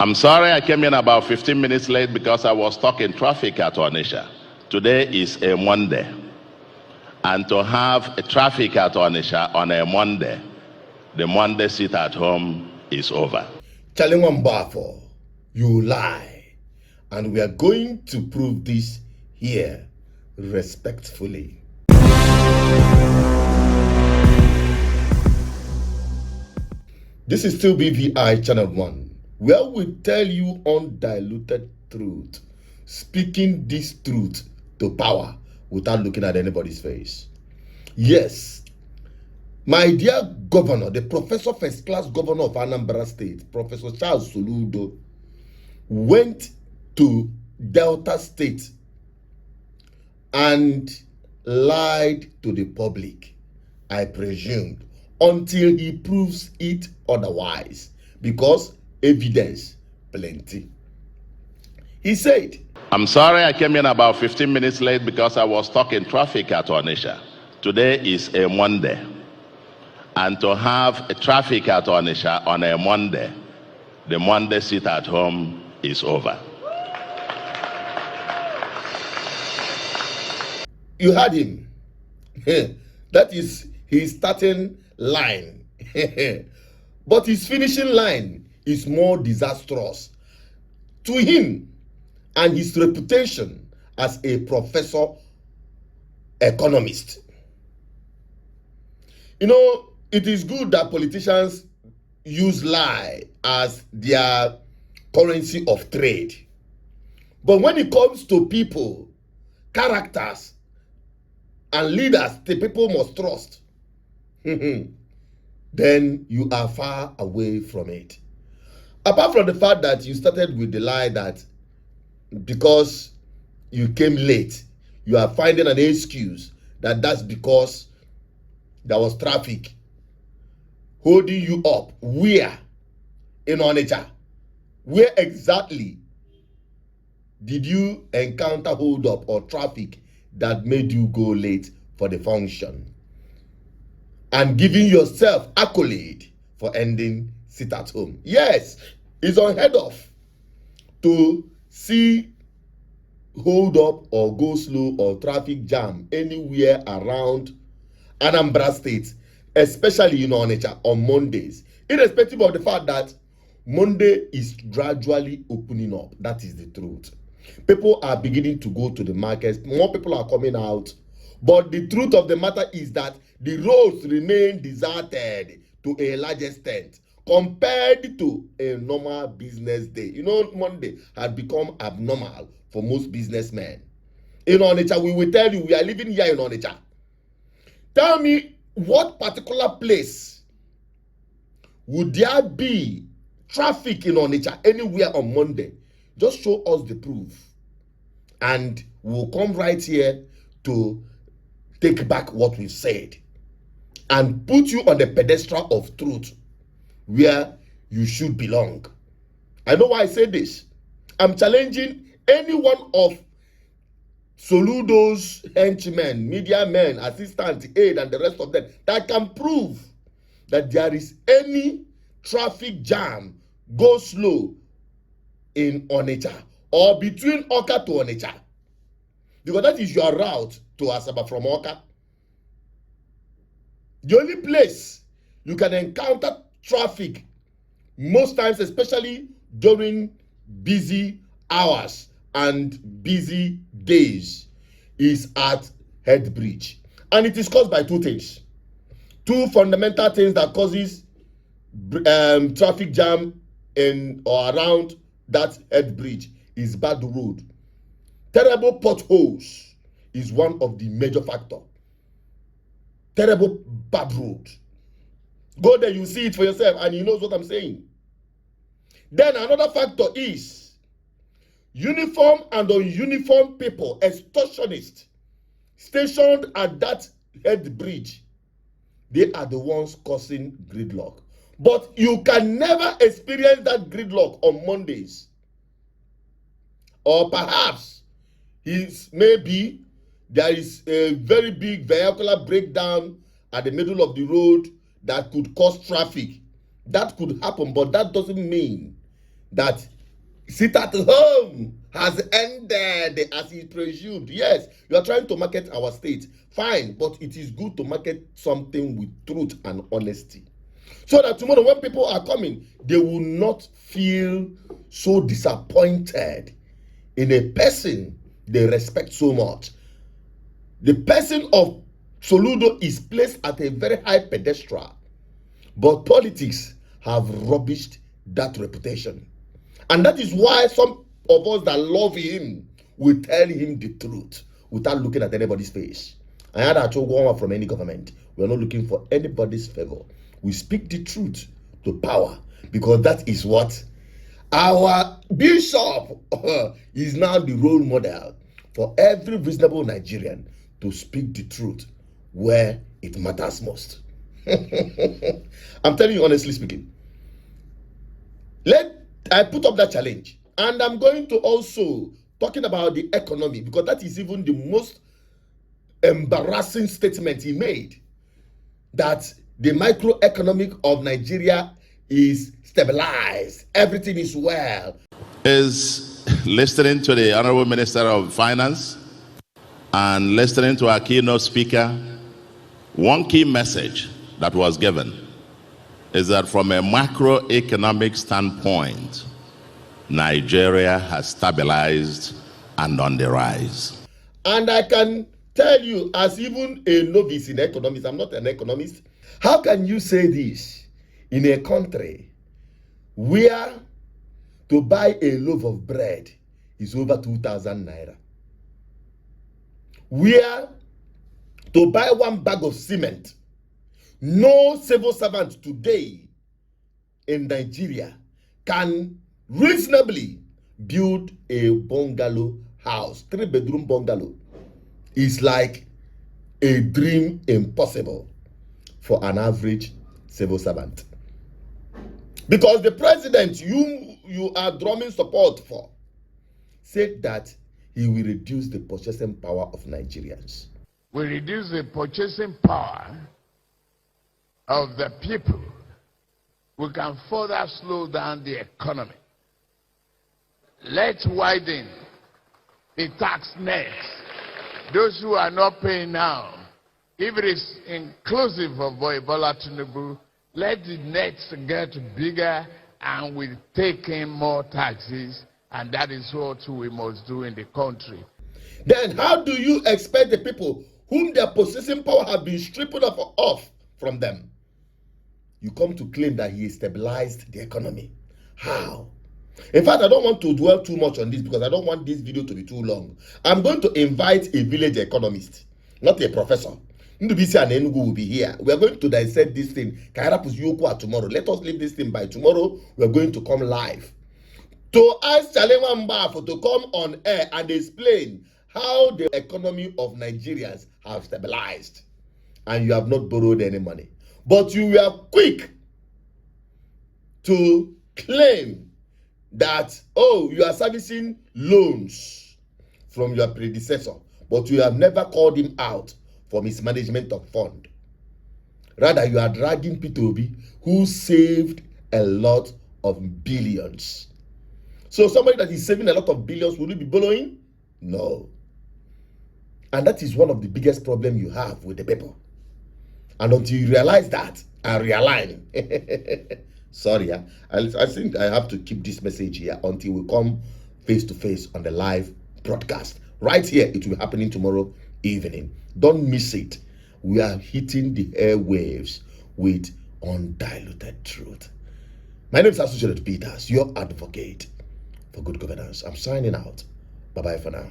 I'm sorry I came in about 15 minutes late because I was stuck in traffic at Onitsha. Today is a Monday. And to have a traffic at Onitsha on a Monday, the Monday sit at home is over. Chalingwambafo, you lie. And we are going to prove this here respectfully. This is still BVI Channel 1, where we tell you undiluted truth, speaking this truth to power without looking at anybody's face. Yes, my dear governor, the Professor First Class Governor of Anambra State, Professor Charles Soludo, went to Delta State and lied to the public, I presumed, until he proves it otherwise, because evidence plenty. He said, I'm sorry I came in about 15 minutes late because I was stuck in traffic at Onitsha. Today is a Monday. And to have a traffic at Onitsha on a Monday, the Monday sit at home is over. You heard him. That is his starting line. But his finishing line is more disastrous to him and his reputation as a professor economist. You know, it is good that politicians use lie as their currency of trade. But when it comes to people, characters, and leaders the people must trust, then you are far away from it. Apart from the fact that you started with the lie that because you came late, you are finding an excuse that's because there was traffic holding you up. Where? In Onitsha. Where exactly did you encounter hold up or traffic that made you go late for the function? And giving yourself accolade for ending sit at home. Yes, it's unheard of to see hold up or go slow or traffic jam anywhere around Anambra State, especially in Onitsha on Mondays, irrespective of the fact that Monday is gradually opening up. That is the truth. People are beginning to go to the markets. More people are coming out. But the truth of the matter is that the roads remain deserted to a large extent compared to a normal business day. You know, Monday had become abnormal for most businessmen. In Onitsha, we will tell you, we are living here in Onitsha. Tell me, what particular place would there be traffic in Onitsha anywhere on Monday? Just show us the proof, and we'll come right here to take back what we've said and put you on the pedestal of truth where you should belong. I know why I say this. I'm challenging any one of Soludo's henchmen, media men, assistant, aid, and the rest of them that can prove that there is any traffic jam, go slow in Onitsha or between Oka to Onitsha, because that is your route to Asaba from Oka. The only place you can encounter traffic most times, especially during busy hours and busy days, is at Head Bridge. And it is caused by two things. Two fundamental things that causes traffic jam in or around that Head Bridge is bad road. Terrible potholes is one of the major factors. Terrible bad road. Go there, you see it for yourself, and you know what I'm saying. Then another factor is uniform and ununiform people, extortionists, stationed at that Head Bridge. They are the ones causing gridlock. But you can never experience that gridlock on Mondays. Or perhaps maybe there is a very big vehicular breakdown at the middle of the road that could cause traffic. That could happen, but that doesn't mean that sit at home has ended as he presumed. Yes, you are trying to market our state. Fine, but it is good to market something with truth and honesty. So that tomorrow when people are coming, they will not feel so disappointed in a person they respect so much. The person of Soludo is placed at a very high pedestal, but politics have rubbished that reputation. And that is why some of us that love him will tell him the truth without looking at anybody's face. I had a one from any government. We are not looking for anybody's favor. We speak the truth to power, because that is what our bishop is now the role model for every reasonable Nigerian to speak the truth where it matters most. I'm telling you honestly speaking. I put up that challenge, and I'm going to also talking about the economy, because that is even the most embarrassing statement he made, that the microeconomic of Nigeria is stabilized, everything is well. Is listening to the Honorable Minister of Finance and listening to our keynote speaker. One key message that was given is that from a macroeconomic standpoint, Nigeria has stabilized and on the rise. And I can tell you, as even a novice in economics, I'm not an economist, how can you say this in a country where to buy a loaf of bread is over 2,000 naira? Where to buy one bag of cement, no civil servant today in Nigeria can reasonably build a bungalow house, 3-bedroom bungalow. Is like a dream impossible for an average civil servant. Because the president you are drumming support for said that he will reduce the purchasing power of Nigerians. We reduce the purchasing power of the people, we can further slow down the economy. Let's widen the tax net. Those who are not paying now, if it is inclusive of Bola Tinubu, let the nets get bigger and we take in more taxes, and that is what we must do in the country. Then how do you expect the people whom their possessing power have been stripped off from them? You come to claim that he stabilized the economy. How? In fact, I don't want to dwell too much on this because I don't want this video to be too long. I'm going to invite a village economist, not a professor. Ndubisi and Enugu will be here. We are going to dissect this thing. Perharps tomorrow. Let us leave this thing by tomorrow. We are going to come live to ask Chalewa Mbafo to come on air and explain how the economy of Nigerians have stabilized, and you have not borrowed any money. But you were quick to claim that, oh, you are servicing loans from your predecessor, but you have never called him out for mismanagement of fund. Rather, you are dragging P2B, who saved a lot of billions. So somebody that is saving a lot of billions, will you be borrowing? No. And that is one of the biggest problems you have with the people. And until you realize that and realign, sorry, I think I have to keep this message here until we come face to face on the live broadcast. Right here, it will be happening tomorrow evening. Don't miss it. We are hitting the airwaves with undiluted truth. My name is Soludo But, your advocate for good governance. I'm signing out. Bye-bye for now.